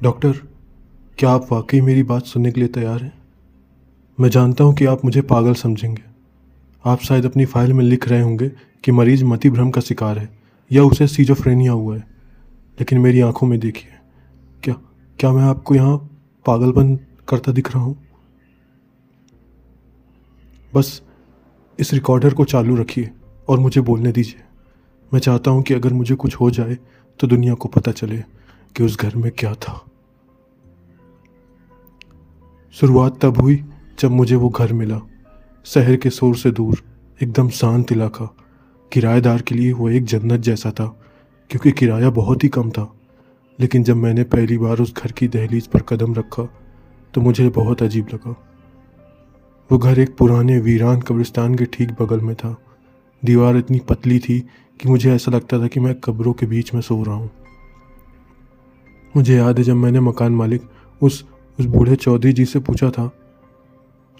Doctor, क्या आप वाकई मेरी बात सुनने के लिए तैयार हैं? मैं जानता हूं कि आप मुझे पागल समझेंगे। आप शायद अपनी फाइल में लिख रहे होंगे कि मरीज मति भ्रम का शिकार है या उसे सिजोफ्रेनिया हुआ है। लेकिन मेरी आंखों में देखिए, क्या क्या मैं आपको यहाँ पागलपन करता दिख रहा हूँ? बस इस रिकॉर्डर को चालू रखिए और मुझे बोलने दीजिए। मैं चाहता हूँ कि अगर मुझे कुछ हो जाए तो दुनिया को पता चले कि उस घर में क्या था। शुरुआत तब हुई जब मुझे वो घर मिला, शहर के शोर से दूर, एकदम शांत इलाका। किराएदार के लिए वो एक जन्नत जैसा था, क्योंकि किराया बहुत ही कम था। लेकिन जब मैंने पहली बार उस घर की दहलीज पर कदम रखा तो मुझे बहुत अजीब लगा। वो घर एक पुराने वीरान कब्रिस्तान के ठीक बगल में था। दीवार इतनी पतली थी कि मुझे ऐसा लगता था कि मैं कब्रों के बीच में सो रहा हूँ। मुझे याद है जब मैंने मकान मालिक उस बूढ़े चौधरी जी से पूछा था,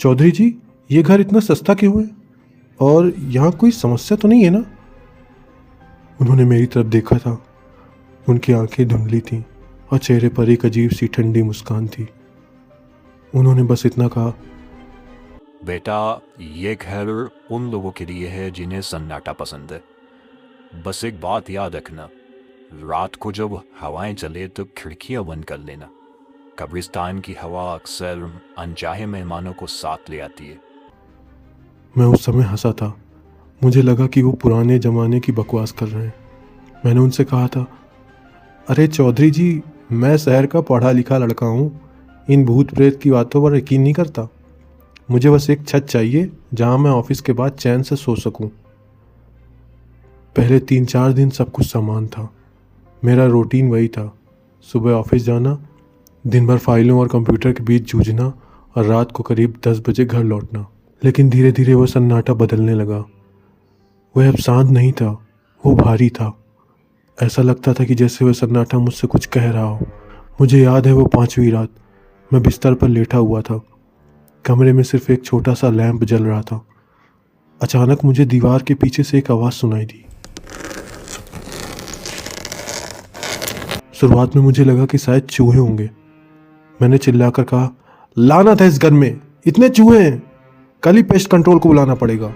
चौधरी जी, ये घर इतना सस्ता क्यों है और यहाँ कोई समस्या तो नहीं है ना? उन्होंने मेरी तरफ देखा था। उनकी आंखें धुंधली थीं और चेहरे पर एक अजीब सी ठंडी मुस्कान थी। उन्होंने बस इतना कहा, बेटा, ये घर उन लोगों के लिए है जिन्हें सन्नाटा पसंद है। बस एक बात याद रखना, रात को जब हवाएं चले तो खिड़कियां बंद कर लेना। कब्रिस्तान की हवा अक्सर अनचाहे मेहमानों को साथ ले आती है। मैं उस समय हंसा था। मुझे लगा कि वो पुराने ज़माने की बकवास कर रहे हैं। मैंने उनसे कहा था, अरे चौधरी जी, मैं शहर का पढ़ा लिखा लड़का हूँ, इन भूत प्रेत की बातों पर यकीन नहीं करता। मुझे बस एक छत चाहिए जहाँ मैं ऑफिस के बाद चैन से सो सकूँ। पहले 3-4 दिन सब कुछ समान था। मेरा रूटीन वही था, सुबह ऑफिस जाना, दिन भर फाइलों और कंप्यूटर के बीच जूझना और रात को करीब 10 बजे घर लौटना। लेकिन धीरे धीरे वो सन्नाटा बदलने लगा। वह अब शांत नहीं था, वो भारी था। ऐसा लगता था कि जैसे वह सन्नाटा मुझसे कुछ कह रहा हो। मुझे याद है वो 5वीं रात, मैं बिस्तर पर लेटा हुआ था। कमरे में सिर्फ एक छोटा सा लैंप जल रहा था। अचानक मुझे दीवार के पीछे से एक आवाज़ सुनाई दी। शुरुआत में मुझे लगा कि शायद चूहे होंगे। मैंने चिल्लाकर कहा, लानत है इस घर में, इतने चूहे हैं, कल ही पेस्ट कंट्रोल को बुलाना पड़ेगा।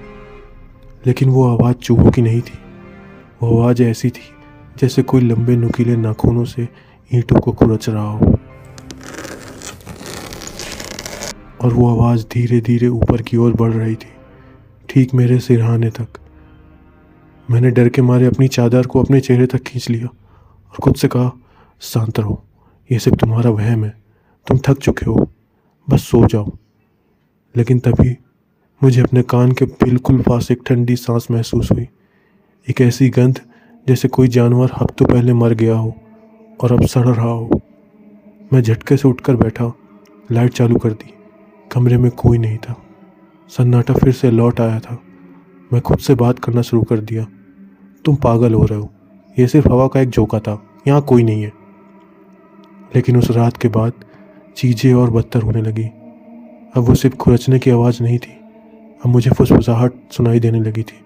लेकिन वो आवाज़ चूहों की नहीं थी। वो आवाज़ ऐसी थी जैसे कोई लंबे नुकीले नाखूनों से ईंटों को कुरच रहा हो। और वो आवाज़ धीरे धीरे ऊपर की ओर बढ़ रही थी, ठीक मेरे सिरहाने तक। मैंने डर के मारे अपनी चादर को अपने चेहरे तक खींच लिया और खुद से कहा, शांत रहो, ये सिर्फ तुम्हारा वहम है, तुम थक चुके हो, बस सो जाओ। लेकिन तभी मुझे अपने कान के बिल्कुल पास एक ठंडी सांस महसूस हुई। एक ऐसी गंध जैसे कोई जानवर हफ्तों पहले मर गया हो और अब सड़ रहा हो। मैं झटके से उठकर बैठा, लाइट चालू कर दी। कमरे में कोई नहीं था। सन्नाटा फिर से लौट आया था। मैं खुद से बात करना शुरू कर दिया, तुम पागल हो रहे हो, ये सिर्फ हवा का एक झोंका था, यहाँ कोई नहीं है। लेकिन उस रात के बाद चीज़ें और बदतर होने लगी। अब वो सिर्फ खुरचने की आवाज़ नहीं थी, अब मुझे फुसफुसाहट सुनाई देने लगी थी।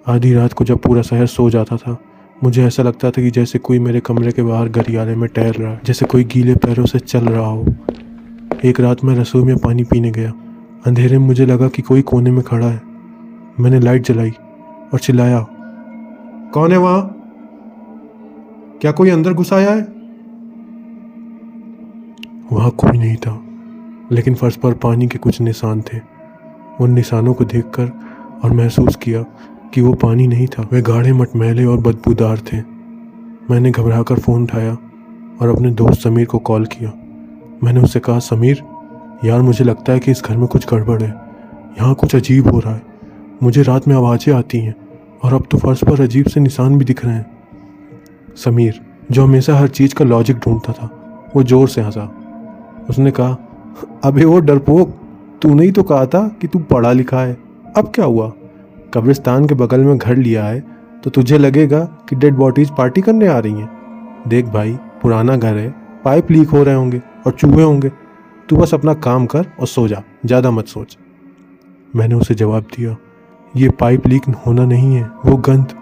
आधी रात को जब पूरा शहर सो जाता था, मुझे ऐसा लगता था कि जैसे कोई मेरे कमरे के बाहर गलियारे में टहल रहा है, जैसे कोई गीले पैरों से चल रहा हो। एक रात मैं रसोई में पानी पीने गया। अंधेरे में मुझे लगा कि कोई कोने में खड़ा है। मैंने लाइट जलाई और चिल्लाया, कौन है वहाँ? क्या कोई अंदर घुस आया है? वहाँ कोई नहीं था, लेकिन फर्श पर पानी के कुछ निशान थे। उन निशानों को देखकर और महसूस किया कि वो पानी नहीं था, वे गाढ़े मटमैले और बदबूदार थे। मैंने घबराकर फ़ोन उठाया और अपने दोस्त समीर को कॉल किया। मैंने उससे कहा, समीर यार, मुझे लगता है कि इस घर में कुछ गड़बड़ है, यहाँ कुछ अजीब हो रहा है। मुझे रात में आवाज़ें आती हैं और अब तो फर्श पर अजीब से निशान भी दिख रहे हैं। समीर, जो हमेशा हर चीज़ का लॉजिक ढूंढता था, वो ज़ोर से हंसा। उसने कहा, अबे वो डरपोक, तूने ही तो कहा था कि तू पढ़ा लिखा है, अब क्या हुआ? कब्रिस्तान के बगल में घर लिया है तो तुझे लगेगा कि डेड बॉडीज पार्टी करने आ रही हैं। देख भाई, पुराना घर है, पाइप लीक हो रहे होंगे और चूहे होंगे। तू बस अपना काम कर और सो जा, ज़्यादा मत सोच। मैंने उसे जवाब दिया, ये पाइप लीक होना नहीं है, वो गंध,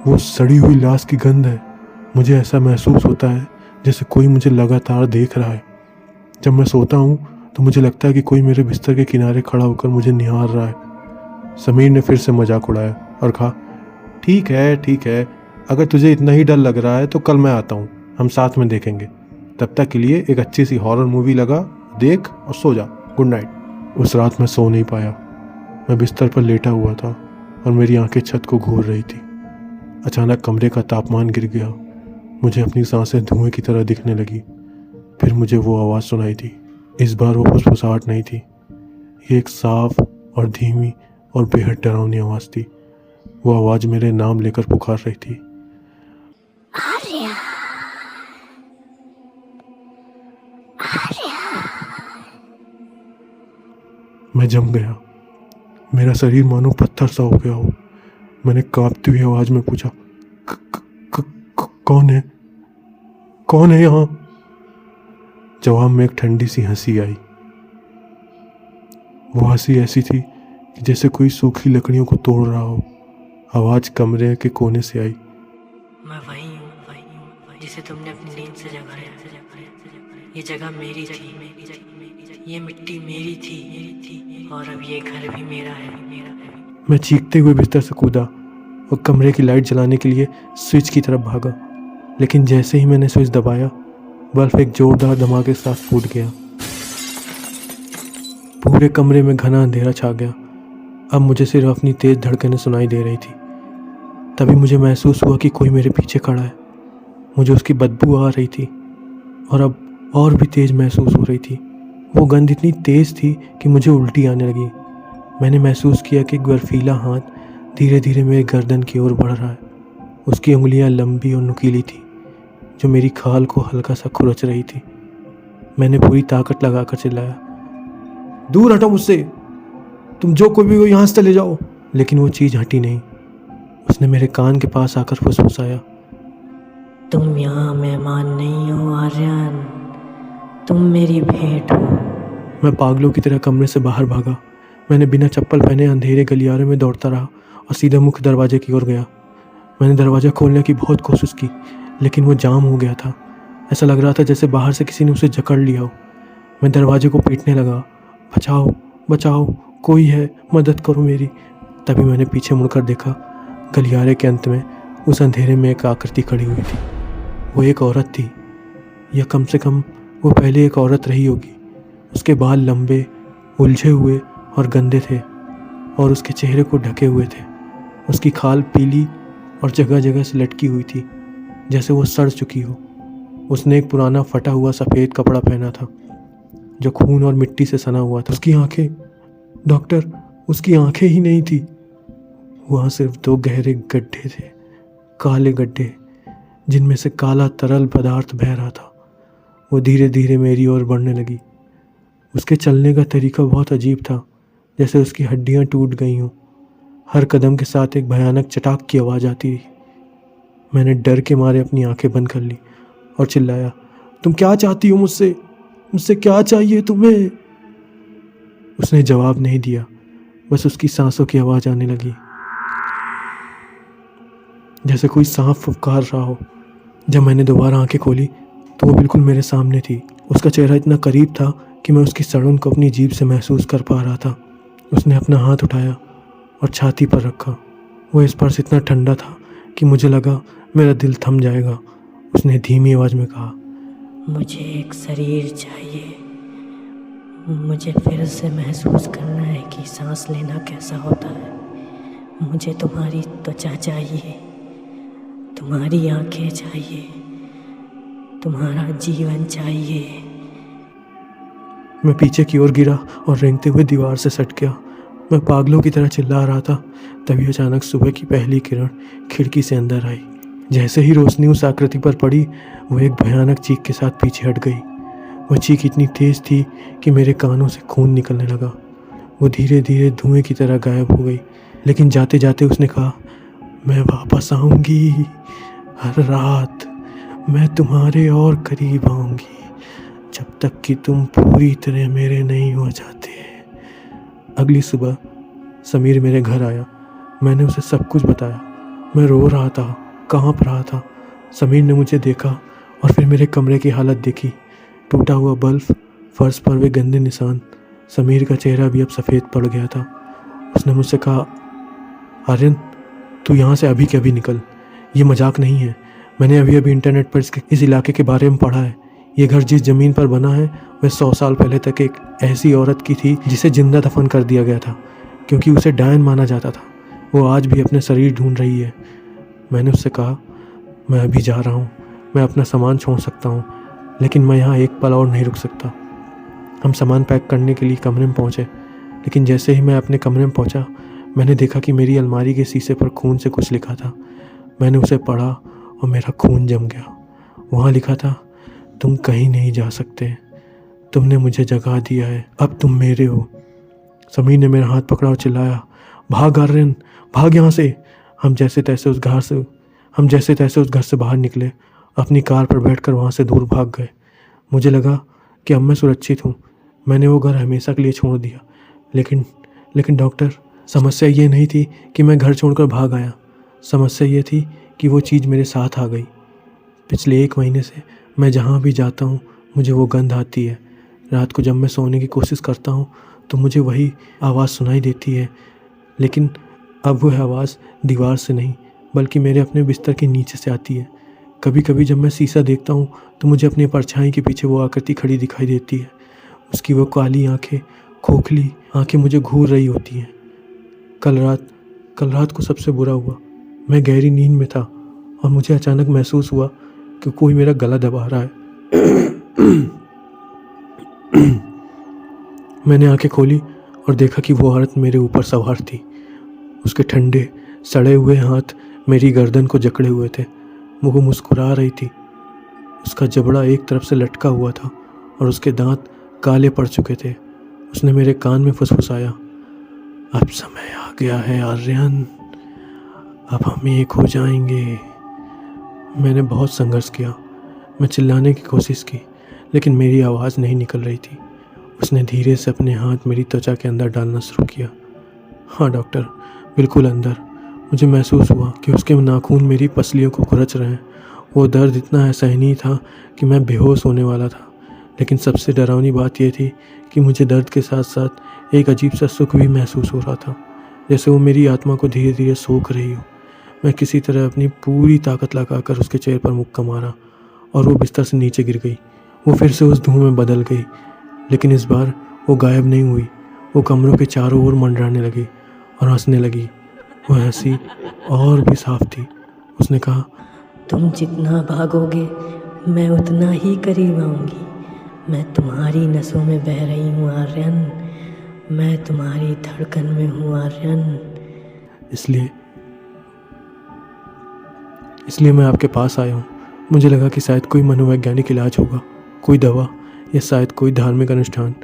वो सड़ी हुई लाश की गंध है। मुझे ऐसा महसूस होता है जैसे कोई मुझे लगातार देख रहा है। जब मैं सोता हूँ तो मुझे लगता है कि कोई मेरे बिस्तर के किनारे खड़ा होकर मुझे निहार रहा है। समीर ने फिर से मजाक उड़ाया और कहा, ठीक है, अगर तुझे इतना ही डर लग रहा है तो कल मैं आता हूँ, हम साथ में देखेंगे। तब तक के लिए एक अच्छी सी हॉरर मूवी लगा देख और सो जा। Good night. उस रात मैं सो नहीं पाया। मैं बिस्तर पर लेटा हुआ था और मेरी आंखें छत को घूर रही थी। अचानक कमरे का तापमान गिर गया। मुझे अपनी सांसें धुएं की तरह दिखने लगी। फिर मुझे वो आवाज़ सुनाई दी। इस बार वो फुसफुसाहट नहीं थी, ये एक साफ और धीमी और बेहद डरावनी आवाज़ थी। वो आवाज़ मेरे नाम लेकर पुकार रही थी। मैं जम गया। मेरा शरीर मानो पत्थर सा हो गया हो। मैंने कांपती हुई आवाज़ में पूछा, कौन है? कौन है यहाँ? जवाब में एक ठंडी सी हंसी आई। वो हंसी ऐसी थी कि जैसे कोई सूखी लकड़ियों को तोड़ रहा हो। आवाज़ कमरे के कोने से आई। मैं वही हूँ जिसे तुमने अपनी नींद से जगाया। ये जगह मेरी थी, ये मिट्टी मेरी थी और अब ये घर भी मेरा है। मैं चीखते हुए बिस्तर से कूदा और कमरे की लाइट जलाने के लिए स्विच की तरफ भागा। लेकिन जैसे ही मैंने स्विच दबाया, बल्ब एक जोरदार धमाके के साथ फूट गया। पूरे कमरे में घना अंधेरा छा गया। अब मुझे सिर्फ अपनी तेज धड़कनें सुनाई दे रही थी। तभी मुझे महसूस हुआ कि कोई मेरे पीछे खड़ा है। मुझे उसकी बदबू आ रही थी और अब और भी तेज महसूस हो रही थी। वो गंध इतनी तेज थी कि मुझे उल्टी आने लगी। मैंने महसूस किया कि एक बर्फीला हाथ धीरे धीरे मेरे गर्दन की ओर बढ़ रहा है। उसकी उंगलियां लंबी और नुकीली थी जो मेरी खाल को हल्का सा खुरच रही थी। मैंने पूरी ताकत लगाकर चिल्लाया, दूर हटो मुझसे, तुम जो कोई भी हो यहाँ से चले जाओ। लेकिन वो चीज़ हटी नहीं। उसने मेरे कान के पास आकर फुसफुसाया, तुम यहाँ मेहमान नहीं हो आर्यन, तुम मेरी भेंट हो। मैं पागलों की तरह कमरे से बाहर भागा। मैंने बिना चप्पल पहने अंधेरे गलियारे में दौड़ता रहा और सीधा मुख्य दरवाजे की ओर गया। मैंने दरवाज़ा खोलने की बहुत कोशिश की, लेकिन वो जाम हो गया था। ऐसा लग रहा था जैसे बाहर से किसी ने उसे जकड़ लिया हो। मैं दरवाजे को पीटने लगा, बचाओ बचाओ, कोई है, मदद करो मेरी। तभी मैंने पीछे मुड़कर देखा। गलियारे के अंत में उस अंधेरे में एक आकृति खड़ी हुई थी। वो एक औरत थी, या कम से कम वो पहले एक औरत रही होगी। उसके बाल लंबे, उलझे हुए और गंदे थे और उसके चेहरे को ढके हुए थे। उसकी खाल पीली और जगह जगह से लटकी हुई थी, जैसे वो सड़ चुकी हो। उसने एक पुराना फटा हुआ सफ़ेद कपड़ा पहना था जो खून और मिट्टी से सना हुआ था। उसकी आंखें, डॉक्टर, उसकी आंखें ही नहीं थी। वहाँ सिर्फ 2 गहरे गड्ढे थे, काले गड्ढे जिनमें से काला तरल पदार्थ बह रहा था। वो धीरे धीरे मेरी ओर बढ़ने लगी। उसके चलने का तरीका बहुत अजीब था, जैसे उसकी हड्डियाँ टूट गई हों। हर कदम के साथ एक भयानक चटाक की आवाज़ आती रही। मैंने डर के मारे अपनी आंखें बंद कर ली और चिल्लाया, तुम क्या चाहती हो मुझसे? मुझसे क्या चाहिए तुम्हें? उसने जवाब नहीं दिया, बस उसकी सांसों की आवाज़ आने लगी, जैसे कोई सांप फुफकार रहा हो। जब मैंने दोबारा आंखें खोली तो वो बिल्कुल मेरे सामने थी। उसका चेहरा इतना करीब था कि मैं उसकी सड़न को अपनी जीभ से महसूस कर पा रहा था। उसने अपना हाथ उठाया और छाती पर रखा। वो स्पर्श इतना ठंडा था कि मुझे लगा मेरा दिल थम जाएगा। उसने धीमी आवाज़ में कहा, मुझे एक शरीर चाहिए। मुझे फिर से महसूस करना है कि सांस लेना कैसा होता है। मुझे तुम्हारी त्वचा चाहिए, तुम्हारी आंखें चाहिए, तुम्हारा जीवन चाहिए। मैं पीछे की ओर गिरा और रेंगते हुए दीवार से सट गया। मैं पागलों की तरह चिल्ला रहा था। तभी अचानक सुबह की पहली किरण खिड़की से अंदर आई। जैसे ही रोशनी उस आकृति पर पड़ी, वो एक भयानक चीख के साथ पीछे हट गई। वो चीख इतनी तेज थी कि मेरे कानों से खून निकलने लगा। वो धीरे धीरे धुएं की तरह गायब हो गई। लेकिन जाते जाते उसने कहा, मैं वापस आऊँगी, हर रात मैं तुम्हारे और करीब आऊँगी, जब तक कि तुम पूरी तरह मेरे नहीं हो जाते। अगली सुबह समीर मेरे घर आया। मैंने उसे सब कुछ बताया। मैं रो रहा था, कांप रहा था। समीर ने मुझे देखा और फिर मेरे कमरे की हालत देखी, टूटा हुआ बल्ब, फर्श पर वे गंदे निशान। समीर का चेहरा भी अब सफ़ेद पड़ गया था। उसने मुझसे कहा, आर्यन तू यहाँ से अभी के अभी निकल, ये मजाक नहीं है। मैंने अभी अभी इंटरनेट पर इस इलाके के बारे में पढ़ा है। ये घर जिस ज़मीन पर बना है वह 100 साल पहले तक एक ऐसी औरत की थी जिसे जिंदा दफन कर दिया गया था, क्योंकि उसे डायन माना जाता था। वो आज भी अपने शरीर ढूंढ रही है। मैंने उससे कहा, मैं अभी जा रहा हूँ, मैं अपना सामान छोड़ सकता हूँ, लेकिन मैं यहाँ एक पल और नहीं रुक सकता। हम सामान पैक करने के लिए कमरे में पहुँचे, लेकिन जैसे ही मैं अपने कमरे में पहुँचा, मैंने देखा कि मेरी अलमारी के शीशे पर खून से कुछ लिखा था। मैंने उसे पढ़ा और मेरा खून जम गया। वहाँ लिखा था, तुम कहीं नहीं जा सकते, तुमने मुझे जगा दिया है, अब तुम मेरे हो। समीर ने मेरा हाथ पकड़ा और चिल्लाया, भाग आर्यन, भाग यहाँ से। हम जैसे तैसे उस घर से बाहर निकले, अपनी कार पर बैठकर वहाँ से दूर भाग गए। मुझे लगा कि अब मैं सुरक्षित हूँ। मैंने वो घर हमेशा के लिए छोड़ दिया। लेकिन डॉक्टर, समस्या ये नहीं थी कि मैं घर छोड़कर भाग आया। समस्या ये थी कि वो चीज़ मेरे साथ आ गई। पिछले 1 महीने से मैं जहाँ भी जाता हूँ मुझे वो गंध आती है। रात को जब मैं सोने की कोशिश करता हूँ तो मुझे वही आवाज़ सुनाई देती है, लेकिन अब वह आवाज़ दीवार से नहीं बल्कि मेरे अपने बिस्तर के नीचे से आती है। कभी कभी जब मैं शीशा देखता हूँ तो मुझे अपनी परछाई के पीछे वो आकृति खड़ी दिखाई देती है। उसकी वो काली आंखें, खोखली आंखें मुझे घूर रही होती हैं। कल रात को सबसे बुरा हुआ। मैं गहरी नींद में था और मुझे अचानक महसूस हुआ कि कोई मेरा गला दबा रहा है। मैंने आंखें खोली और देखा कि वो औरत मेरे ऊपर सवार थी। उसके ठंडे सड़े हुए हाथ मेरी गर्दन को जकड़े हुए थे। वो मुस्कुरा रही थी। उसका जबड़ा एक तरफ से लटका हुआ था और उसके दांत काले पड़ चुके थे। उसने मेरे कान में फुसफुसाया, अब समय आ गया है आर्यन, अब हम एक हो जाएंगे। मैंने बहुत संघर्ष किया। मैं चिल्लाने की कोशिश की, लेकिन मेरी आवाज़ नहीं निकल रही थी। उसने धीरे से अपने हाथ मेरी त्वचा के अंदर डालना शुरू किया। हाँ डॉक्टर, बिल्कुल अंदर। मुझे महसूस हुआ कि उसके नाखून मेरी पसलियों को खुरच रहे हैं। वो दर्द इतना असहनीय था कि मैं बेहोश होने वाला था। लेकिन सबसे डरावनी बात यह थी कि मुझे दर्द के साथ साथ एक अजीब सा सुख भी महसूस हो रहा था, जैसे वो मेरी आत्मा को धीरे धीरे सोख रही हो। मैं किसी तरह अपनी पूरी ताकत लगाकर उसके चेहरे पर मुक्का मारा और वो बिस्तर से नीचे गिर गई। वो फिर से उस धुएं में बदल गई, लेकिन इस बार वो गायब नहीं हुई। वो कमरों के चारों ओर मंडराने लगी और हंसने लगी। वो हंसी और भी साफ थी। उसने कहा, तुम जितना भागोगे मैं उतना ही करीब आऊँगी। मैं तुम्हारी नसों में बह रही हूँ आर्यन, मैं तुम्हारी धड़कन में हूँ आर्यन। इसलिए मैं आपके पास आया हूँ। मुझे लगा कि शायद कोई मनोवैज्ञानिक इलाज होगा, कोई दवा या शायद कोई धार्मिक अनुष्ठान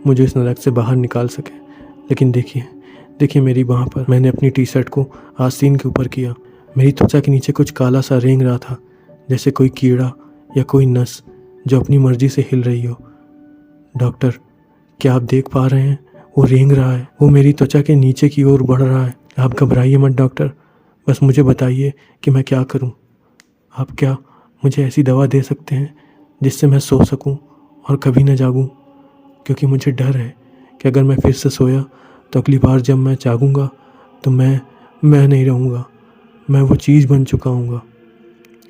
मुझे इस नरक से बाहर निकाल सके। लेकिन देखिए मेरी बाँह पर। मैंने अपनी टी शर्ट को आस्तीन के ऊपर किया। मेरी त्वचा के नीचे कुछ काला सा रेंग रहा था, जैसे कोई कीड़ा या कोई नस जो अपनी मर्जी से हिल रही हो। डॉक्टर, क्या आप देख पा रहे हैं? वो रेंग रहा है, वो मेरी त्वचा के नीचे की ओर बढ़ रहा है। आप घबराइए मत डॉक्टर, बस मुझे बताइए कि मैं क्या करूं। आप क्या मुझे ऐसी दवा दे सकते हैं जिससे मैं सो सकूं और कभी न जागूं? क्योंकि मुझे डर है कि अगर मैं फिर से सोया तो अगली बार जब मैं जागूंगा तो मैं नहीं रहूंगा, मैं वो चीज़ बन चुका हूँगा।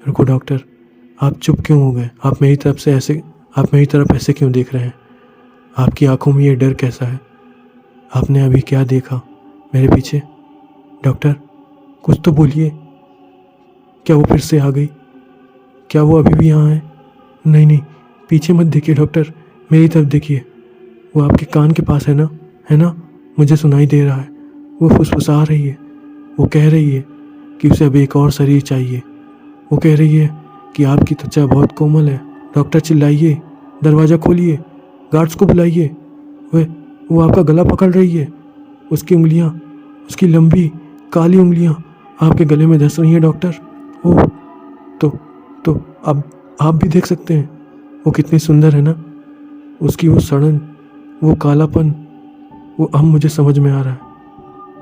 रुको डॉक्टर, आप चुप क्यों हो गए? आप मेरी तरफ ऐसे क्यों देख रहे हैं? आपकी आंखों में ये डर कैसा है? आपने अभी क्या देखा मेरे पीछे? डॉक्टर, कुछ तो बोलिए। क्या वो फिर से आ गई? क्या वो अभी भी यहाँ है? नहीं, पीछे मत देखिए डॉक्टर, मेरी तरफ देखिए। वो आपके कान के पास है ना? मुझे सुनाई दे रहा है। वो फुसफुसा रही है। वो कह रही है कि उसे अब एक और शरीर चाहिए। वो कह रही है कि आपकी त्वचा बहुत कोमल है। डॉक्टर चिल्लाइए, दरवाज़ा खोलिए, गार्ड्स को बुलाइए। वो आपका गला पकड़ रही है। उसकी उंगलियां, उसकी लंबी काली उंगलियां आपके गले में धंस रही हैं डॉक्टर। ओह, तो अब आप भी देख सकते हैं वो कितनी सुंदर है ना? उसकी वो सड़न, वो कालापन, वो अब मुझे समझ में आ रहा है।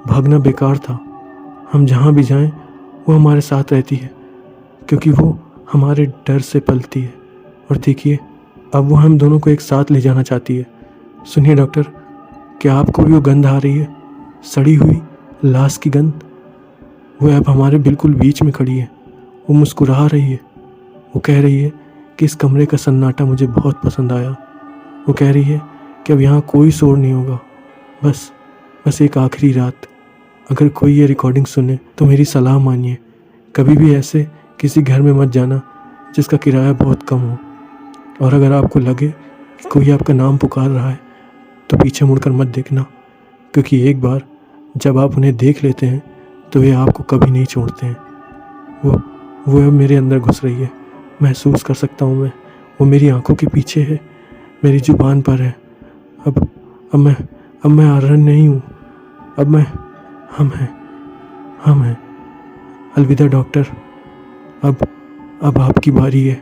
भागना बेकार था। हम जहाँ भी जाएं वो हमारे साथ रहती है, क्योंकि वो हमारे डर से पलती है। और देखिए, अब वो हम दोनों को एक साथ ले जाना चाहती है। सुनिए डॉक्टर, क्या आपको भी वो गंध आ रही है, सड़ी हुई लाश की गंध? वो अब हमारे बिल्कुल बीच में खड़ी है। वो मुस्कुरा रही है। वो कह रही है कि इस कमरे का सन्नाटा मुझे बहुत पसंद आया। वो कह रही है कि अब यहाँ कोई शोर नहीं होगा, बस एक आखिरी रात। अगर कोई ये रिकॉर्डिंग सुने तो मेरी सलाह मानिए, कभी भी ऐसे किसी घर में मत जाना जिसका किराया बहुत कम हो। और अगर आपको लगे कि कोई आपका नाम पुकार रहा है तो पीछे मुड़कर मत देखना, क्योंकि एक बार जब आप उन्हें देख लेते हैं तो वे आपको कभी नहीं छोड़ते हैं। वो अब मेरे अंदर घुस रही है, महसूस कर सकता हूँ मैं। वो मेरी आंखों के पीछे है, मेरी जुबान पर है। अब मैं आर्यन नहीं हूँ, हम हैं। अलविदा डॉक्टर, अब आपकी बारी है।